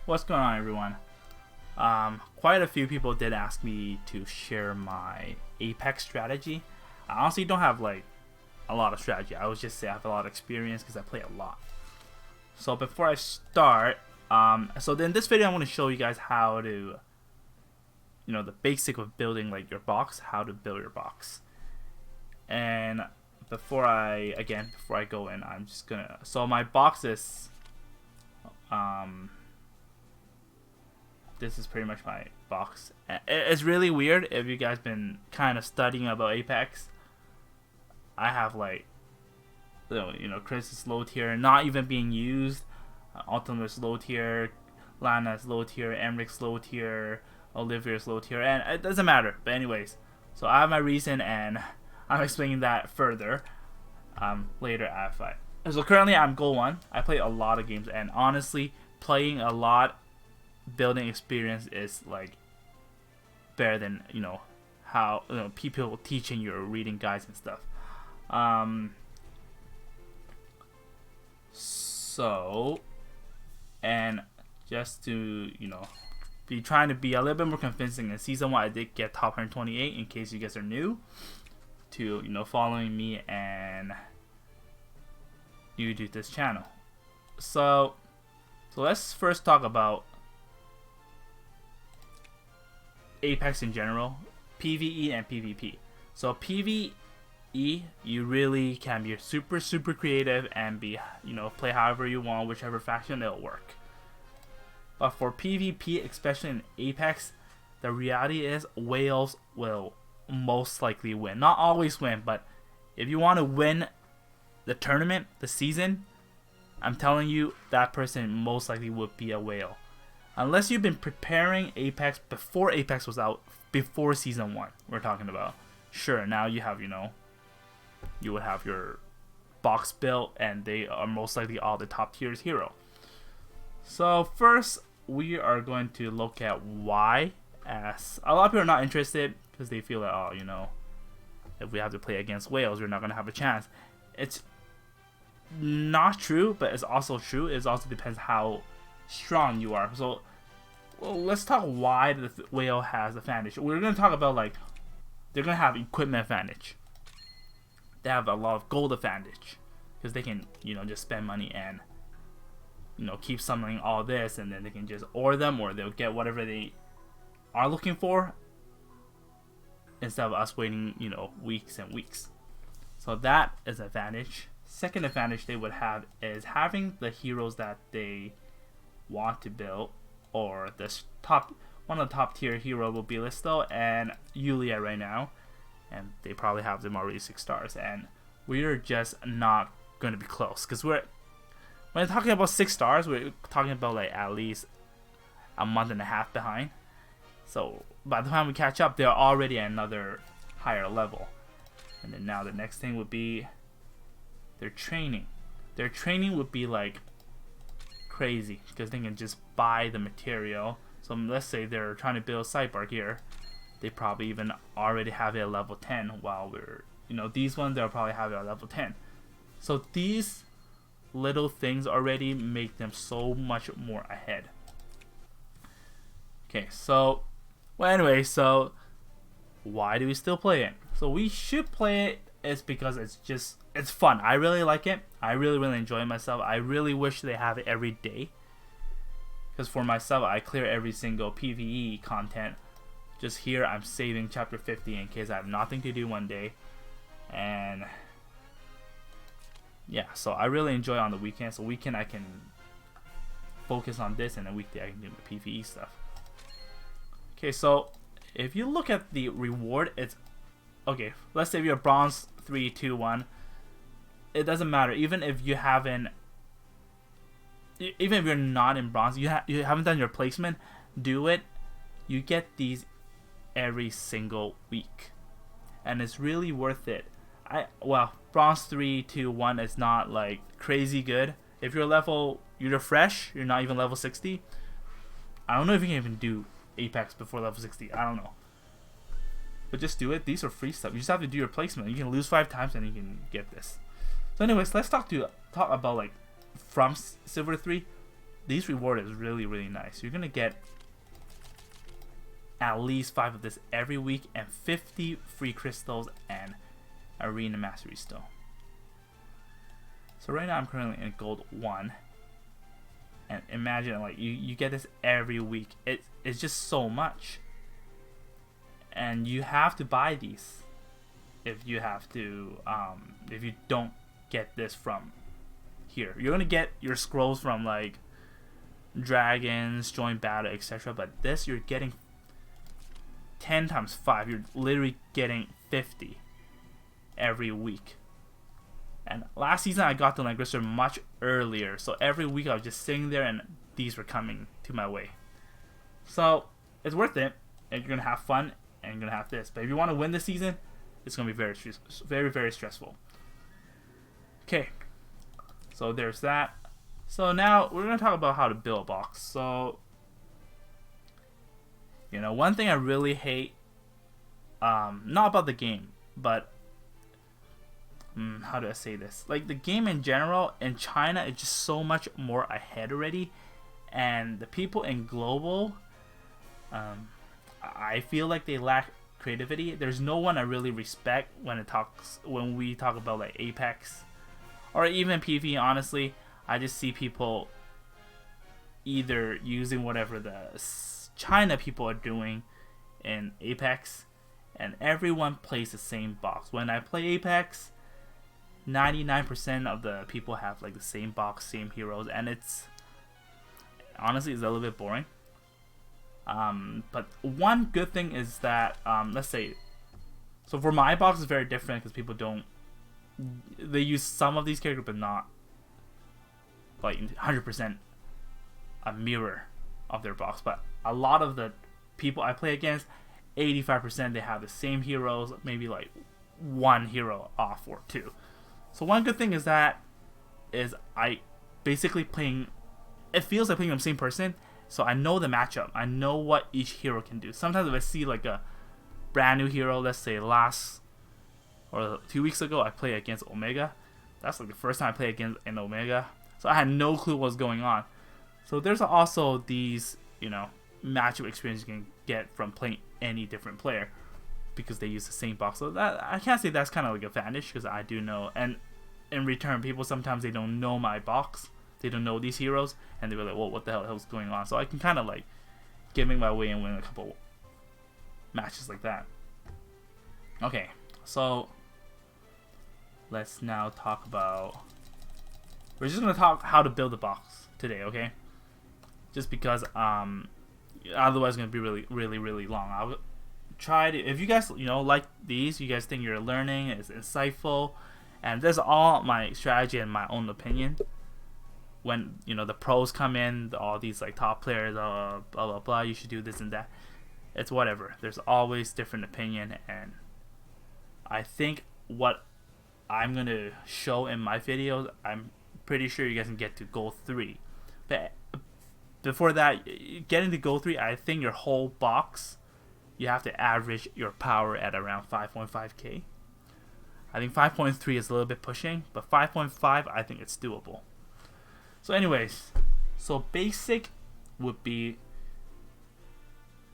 What's going on, everyone? Quite a few people did ask me to share my Apex strategy. I honestly don't have like a lot of strategy. I would just say I have a lot of experience because I play a lot. So before I start, so in this video I want to show you guys how to, the basic of building like your box, how to build your box. And before I go in, I'm just gonna, so my box is, this is pretty much my box. It's really weird if you guys been kind of studying about Apex. I have like, Chris is low tier, not even being used. Ultimate's low tier, Lana's low tier, Emrick's low tier, Olivia's low tier, and it doesn't matter. But anyways, so I have my reason, and I'm explaining that further later at fight. So currently I'm goal 1. I play a lot of games, and honestly, playing a lot, building experience is like better than how people teaching you or reading guides and stuff. So, and just to be trying to be a little bit more convincing, in season 1 I did get top 128, in case you guys are new to following me and new to this channel. So let's first talk about Apex in general, PvE and PvP. So PvE, you really can be super creative and be play however you want, whichever faction, it'll work. But for PvP, especially in Apex, the reality is whales will most likely win. Not always win, but if you want to win the tournament, the season, I'm telling you that person most likely would be a whale. Unless you've been preparing Apex before Apex was out, before season 1, we're talking about. Sure, now you have, you would have your box built, and they are most likely all the top tiers hero. So first, we are going to look at why. As a lot of people are not interested because they feel that, if we have to play against whales, we're not going to have a chance. It's not true, but it's also true. It also depends how strong you are. So let's talk why the whale has advantage. We're going to talk about like they're going to have equipment advantage. They have a lot of gold advantage because they can just spend money and keep summoning all this, and then they can just ore them, or they'll get whatever they are looking for instead of us waiting weeks and weeks. So that is an advantage. Second advantage they would have is having the heroes that they want to build, or one of the top tier hero will be Listo and Yulia right now, and they probably have them already 6 stars, and we're just not going to be close, because when talking about 6 stars, we're talking about like at least a month and a half behind. So by the time we catch up, they're already at another higher level. And then now the next thing would be their training. Their training would be like crazy because they can just buy the material. So let's say they're trying to build sidebar gear, they probably even already have it at level 10, while we're these ones they'll probably have it at level 10. So these little things already make them so much more ahead. Okay, so anyway, so why do we still play it? So we should play it is because it's fun. I really like it. I really enjoy myself. I really wish they have it every day, because for myself, I clear every single PvE content. Just here, I'm saving chapter 50 in case I have nothing to do one day. And yeah, so I really enjoy on the weekend. So weekend I can focus on this, and the weekday I can do the PvE stuff. Okay, so if you look at the reward, it's okay. Let's say you're bronze 3, 2, 1. It doesn't matter. Even if you haven't, even if you're not in bronze, you haven't done your placement, do it. You get these every single week, and it's really worth it. Bronze 3, 2, 1 is not like crazy good. If you're fresh, you're not even level 60. I don't know if you can even do Apex before level 60. I don't know. But just do it. These are free stuff. You just have to do your placement. You can lose 5 times and you can get this. So anyways, let's talk about like from Silver 3 these reward is really nice. You're gonna get at least 5 of this every week and 50 free crystals and arena mastery stone. So right now I'm currently in gold 1, and imagine like you get this every week. It's just so much, and you have to buy these if you have to if you don't get this from here. You're gonna get your scrolls from like dragons, join battle, etc. But this you're getting 10 times 5. You're literally getting 50 every week. And last season I got the Langrisser much earlier, so every week I was just sitting there and these were coming to my way. So it's worth it, and you're gonna have fun, and you're gonna have this. But if you want to win this season, it's gonna be very stressful. Okay, so there's that. So now we're gonna talk about how to build a box. So one thing I really hate, not about the game, but how do I say this? Like the game in general in China is just so much more ahead already, and the people in global, I feel like they lack creativity. There's no one I really respect when we talk about like Apex or even PvE. Honestly, I just see people either using whatever the China people are doing in Apex, and everyone plays the same box. When I play Apex, 99% of the people have like the same box, same heroes, and it's honestly it's a little bit boring. But one good thing is that let's say, so for my box is very different because people they use some of these characters but not like 100% a mirror of their box. But a lot of the people I play against, 85% they have the same heroes, maybe like one hero off or two. So one good thing is I basically playing, it feels like playing the same person, so I know the matchup. I know what each hero can do. Sometimes if I see like a brand new hero, let's say last or 2 weeks ago I played against Omega. That's like the first time I played against an Omega. So I had no clue what was going on. So there's also these, matchup experience you can get from playing any different player because they use the same box. So that I can't say that's kind of like a advantage because I do know. And in return, people sometimes they don't know my box. They don't know these heroes, and they were like, "Well, what the hell is going on?" So I can kind of like giving my way and win a couple matches like that. Okay, so let's now talk about. We're just gonna talk how to build a box today, okay? Just because otherwise it's gonna be really long. I'll try to, if you guys like these, you guys think you're learning, it's insightful, and this is all my strategy and my own opinion. When the pros come in, all these like top players, blah blah blah, you should do this and that. It's whatever. There's always different opinion, and I think what I'm gonna show in my videos, I'm pretty sure you guys can get to gold 3. But before that, getting to gold 3, I think your whole box, you have to average your power at around 5.5k. I think 5.3 is a little bit pushing, but 5.5 I think it's doable. So anyways, so basic would be,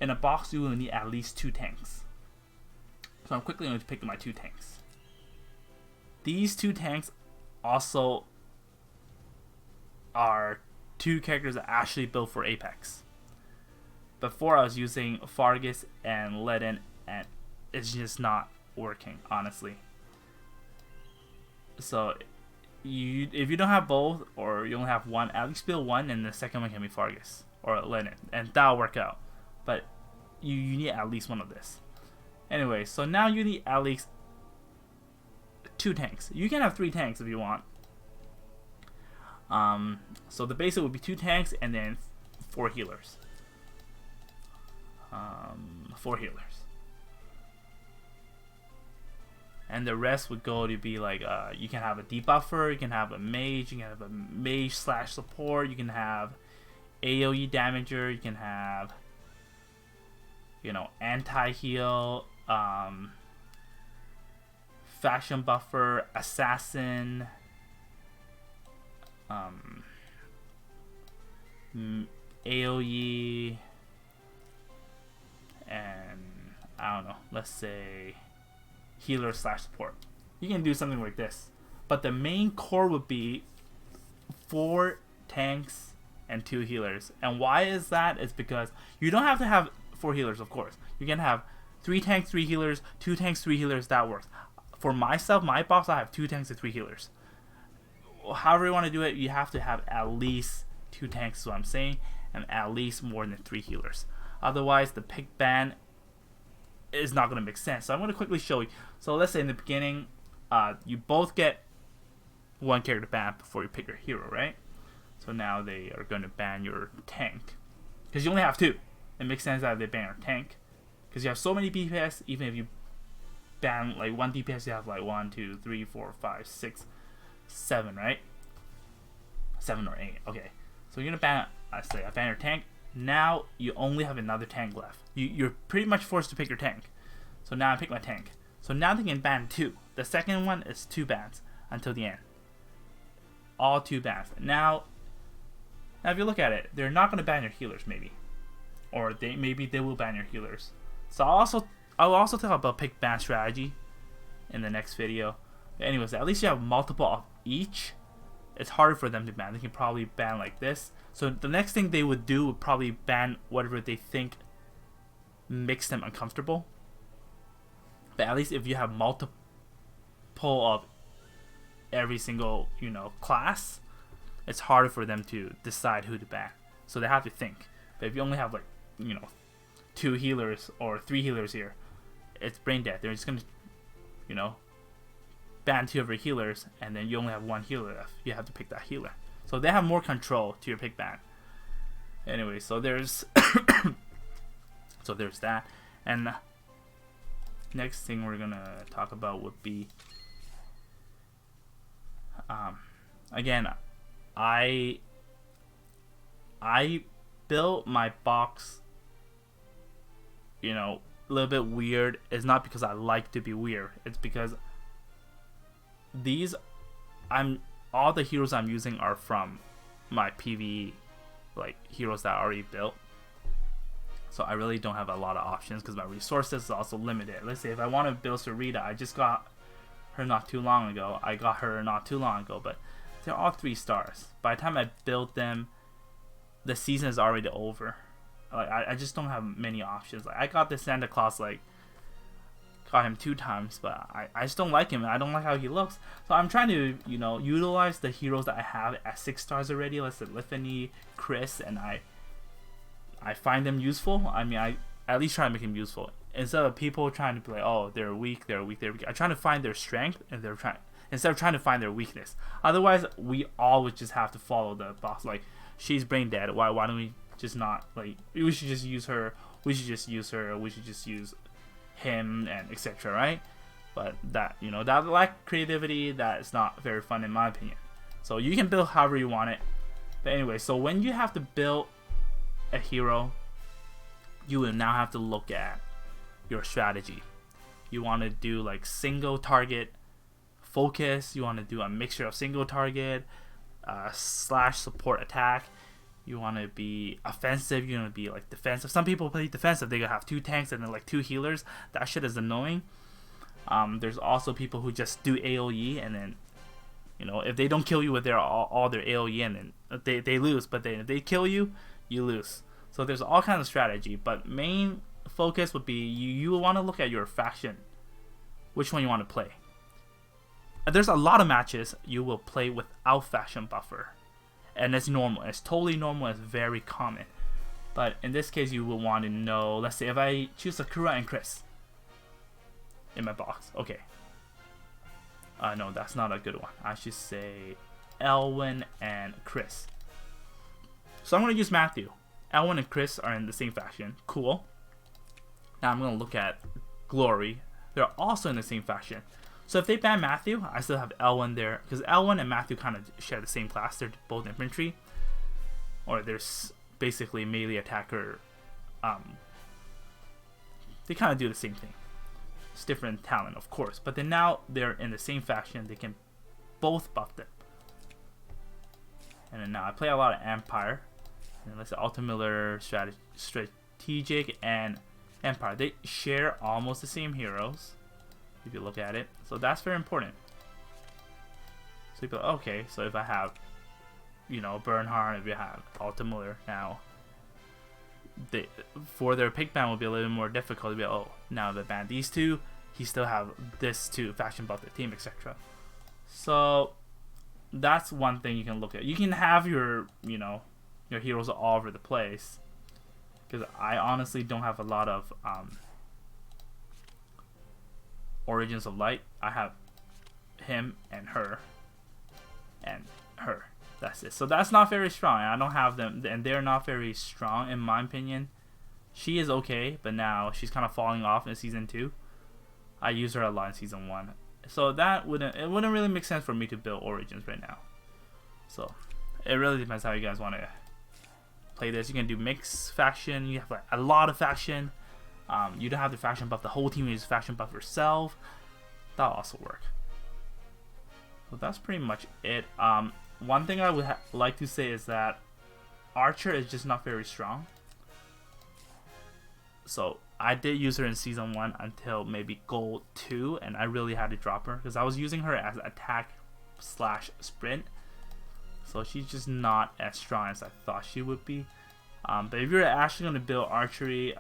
in a box you will need at least 2 tanks. So I'm quickly going to pick my 2 tanks. These 2 tanks also are 2 characters that actually built for Apex. Before I was using Fargus and Ledin, and it's just not working, honestly. So if you don't have both, or you only have one, at least build one, and the second one can be Fargus or Ledin, and that'll work out. But you need at least one of this. Anyway, so now you need at least 2 tanks. You can have 3 tanks if you want. So the basic would be 2 tanks and then 4 healers. 4 healers. And the rest would go to be like, you can have a debuffer, you can have a mage, you can have a mage / support, you can have AoE damager, you can have, anti-heal, faction buffer, assassin, AoE, and I don't know, let's say healer / support. You can do something like this, but the main core would be 4 tanks and 2 healers. And why is that? It's because you don't have to have 4 healers, of course. You can have 3 tanks, 3 healers, 2 tanks, 3 healers. That works. For myself, my box, I have 2 tanks and 3 healers. However you want to do it, you have to have at least 2 tanks, is what I'm saying, and at least more than 3 healers. Otherwise, the pick ban is not going to make sense. So I'm going to quickly show you. So let's say in the beginning, you both get 1 character ban before you pick your hero, right? So now they are going to ban your tank, because you only have 2. It makes sense that they ban your tank, because you have so many DPS. Even if you ban like 1 DPS, you have like 1, 2, 3, 4, 5, 6, 7, right? 7 or 8. Okay, so you're gonna ban. I ban your tank. Now you only have another tank left. You're pretty much forced to pick your tank. So now I pick my tank. So now they can ban 2. The second one is 2 bans until the end. All 2 bans. Now if you look at it, they're not gonna ban your healers, maybe, or maybe they will ban your healers. So I'll also talk about pick ban strategy in the next video. But anyways, at least you have multiple of each. It's harder for them to ban. They can probably ban like this. So the next thing they would do would probably ban whatever they think makes them uncomfortable. But at least if you have multiple of every single, class, it's harder for them to decide who to ban. So they have to think. But if you only have like, 2 healers or 3 healers here, it's brain dead. They're just gonna, ban 2 of your healers, and then you only have 1 healer left. You have to pick that healer. So they have more control to your pick ban. Anyway, so there's so there's that. And next thing we're gonna talk about would be again, I built my box, a little bit weird. It's not because I like to be weird. It's because all the heroes I'm using are from my PvE, like heroes that I already built. So I really don't have a lot of options because my resources is also limited. Let's say if I want to build Sarita, I just got her not too long ago. But they're all 3 stars. By the time I build them, the season is already over. Like I just don't have many options. Like I got the Santa Claus, got him 2 times, but I just don't like him, and I don't like how he looks. So I'm trying to utilize the heroes that I have at 6 stars already. Let's say Liffany, Chris, and I find them useful. I mean, I at least try to make them useful instead of people trying to be like, oh, they're weak. I'm trying to find their strength, and instead of trying to find their weakness. Otherwise, we all would just have to follow the boss. Like, she's brain dead. Why don't we just not, we should just use her. We should just use him, and etc., right? But that lack creativity, that is not very fun in my opinion. So you can build however you want it. But anyway, so when you have to build a hero, you will now have to look at your strategy. You want to do like single target focus. You want to do a mixture of single target / support attack. You want to be offensive. You want to be like defensive. Some people play defensive. They have 2 tanks and then like 2 healers. That shit is annoying. There's also people who just do AoE, and then if they don't kill you with all their AoE, and then they lose. But then if they kill you, you lose. So there's all kinds of strategy. But main focus would be you want to look at your faction, which one you want to play. And there's a lot of matches you will play without faction buffer. And it's normal. It's totally normal. It's very common. But in this case, you will want to know, let's say if I choose Sakura and Chris in my box. Okay. No, that's not a good one. I should say Elwin and Chris. So I'm going to use Matthew. Elwin and Chris are in the same faction. Cool. Now I'm going to look at Glory. They're also in the same faction. So if they ban Matthew, I still have Elwin there, because Elwin and Matthew kind of share the same class. They're both infantry, or they're basically melee attacker. They kind of do the same thing. It's different talent, of course, but then now they're in the same faction. They can both buff them. And then now I play a lot of Empire. And let's say Ultimiller, Strategic, and Empire. They share almost the same heroes, if you look at it. So that's very important. So you go, okay, so if I have, you know, Bernhard, if you have Ultimiller now, for their pick ban will be a little bit more difficult to be, oh, now they ban these two, he still have this to faction buff the team, etc. So that's one thing you can look at. You can have your, you know, your heroes all over the place, because I honestly don't have a lot of Origins of Light. I have him and her and her. That's it. So that's not very strong. I don't have them, and they're not very strong in my opinion. She is okay, but now she's kind of falling off in season 2. I use her a lot in season 1, so that wouldn't really make sense for me to build Origins right now. So it really depends how you guys want to play this. You can do mix faction. You have like a lot of faction. You don't have the faction buff the whole team. You use faction buff yourself. That'll also work. So that's pretty much it. One thing I would like to say is that Archer is just not very strong. So I did use her in season 1 until maybe gold 2, and I really had to drop her because I was using her as attack / sprint. So she's just not as strong as I thought she would be. But if you're actually going to build archery,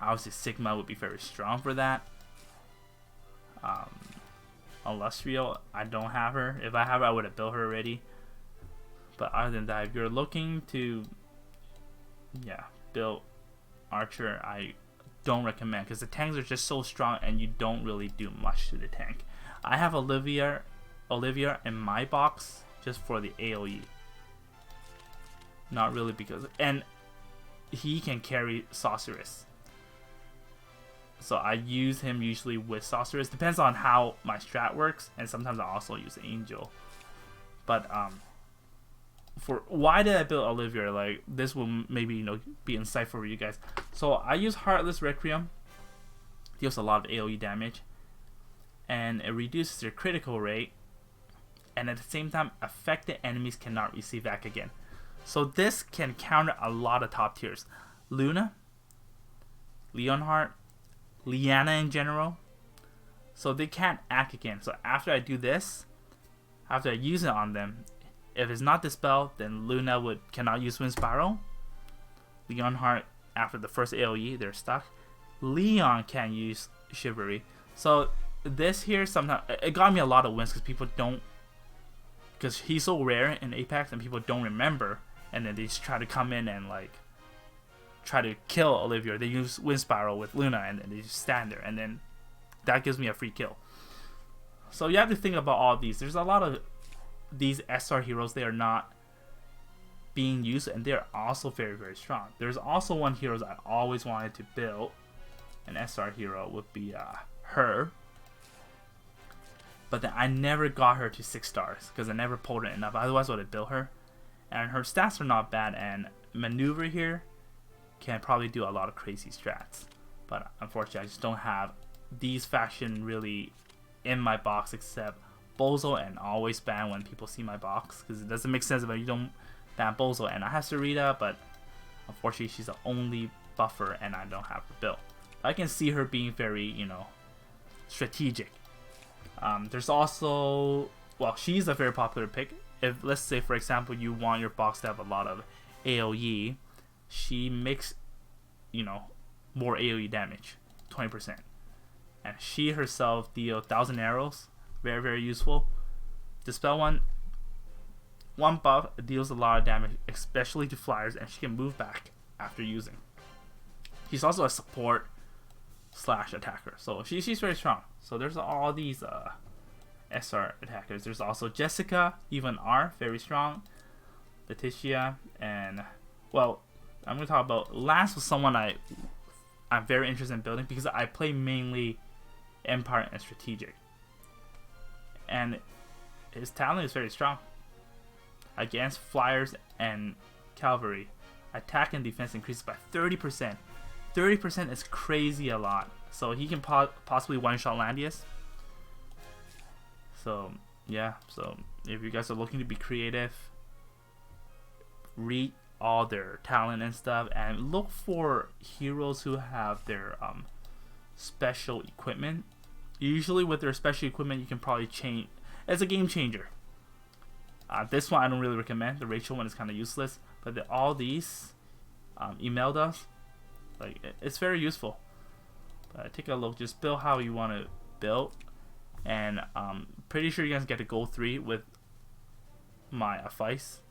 obviously Sigma would be very strong for that. Illustrial, I don't have her. If I have her, I would have built her already. But other than that, if you're looking to build Archer, I don't recommend, because the tanks are just so strong and you don't really do much to the tank. I have Olivia in my box just for the AoE. Not really because, and he can carry Sorceress. So I use him usually with Sorceress. Depends on how my strat works, and sometimes I also use Angel. But for why did I build Olivia? Like, this will maybe, you know, be insightful for you guys. So I use Heartless Requiem. Deals a lot of AoE damage, and it reduces their critical rate, and at the same time, affected enemies cannot receive back again. So this can counter a lot of top tiers. Luna, Leonhardt, Liana in general. So they can't act again. So after I do this, after I use it on them, if it's not dispelled, then Luna cannot use Wind Spiral. Leonhardt, after the first AoE, they're stuck. Leon can't use Chivalry. So this here, sometimes it got me a lot of wins because people don't, because he's so rare in Apex and people don't remember, and then they just try to come in and like try to kill Olivia. They use Wind Spiral with Luna, and then they just stand there, and then that gives me a free kill. So you have to think about all these. There's a lot of these SR heroes. They are not being used, and they're also very, very strong. There's also one hero I always wanted to build. An SR hero would be her. But then I never got her to 6 stars because I never pulled it enough. Otherwise I would have built her. And her stats are not bad, and Maneuver here can probably do a lot of crazy strats. But unfortunately I just don't have these faction really in my box except Bozo, and always ban when people see my box because it doesn't make sense if you don't ban Bozo. And I have Sarita, but unfortunately she's the only buffer and I don't have her built. I can see her being very, you know, strategic. There's also, well, she's a very popular pick. If, let's say for example, you want your box to have a lot of AoE, she makes, you know, more AoE damage, 20%. And she herself deals 1,000 arrows, very, very useful. Dispel one buff deals a lot of damage, especially to flyers, and she can move back after using. She's also a support / attacker, so she's very strong. So there's all these SR attackers. There's also Jessica, even R, very strong. Letitia, and well, I'm gonna talk about Lance was someone I'm very interested in building because I play mainly Empire and Strategic, and his talent is very strong against flyers and cavalry. Attack and defense increases by 30%. 30% is crazy a lot. So he can possibly one-shot Landius. So yeah, so if you guys are looking to be creative, read all their talent and stuff, and look for heroes who have their special equipment. Usually with their special equipment, you can probably change. It's a game changer. This one I don't really recommend. The Rachel one is kind of useless, but all these email does, like, it's very useful. But take a look, just build how you want to build, and pretty sure you guys get to go 3 with my advice.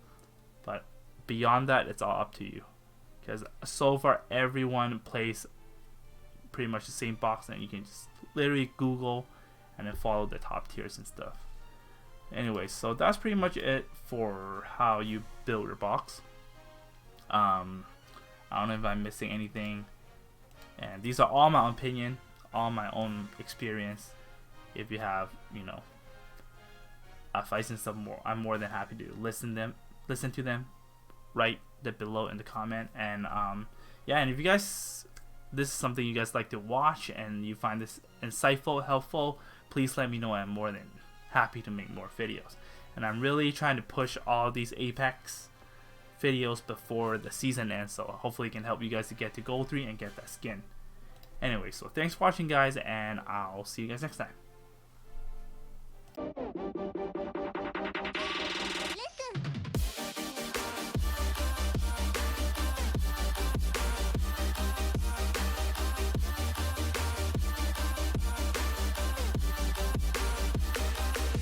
But beyond that, it's all up to you, because so far everyone plays pretty much the same box, and you can just literally Google and then follow the top tiers and stuff. Anyway, so that's pretty much it for how you build your box. I don't know if I'm missing anything, and these are all my own opinion, all my own experience. If you have, you know, advice and stuff, I'm more than happy to listen to them. Write that below in the comment, and yeah, and if you guys, this is something you guys like to watch and you find this insightful, helpful, please let me know. I'm more than happy to make more videos, and I'm really trying to push all these Apex videos before the season ends, so hopefully it can help you guys to get to Gold 3 and get that skin. Anyway, so thanks for watching, guys, and I'll see you guys next time.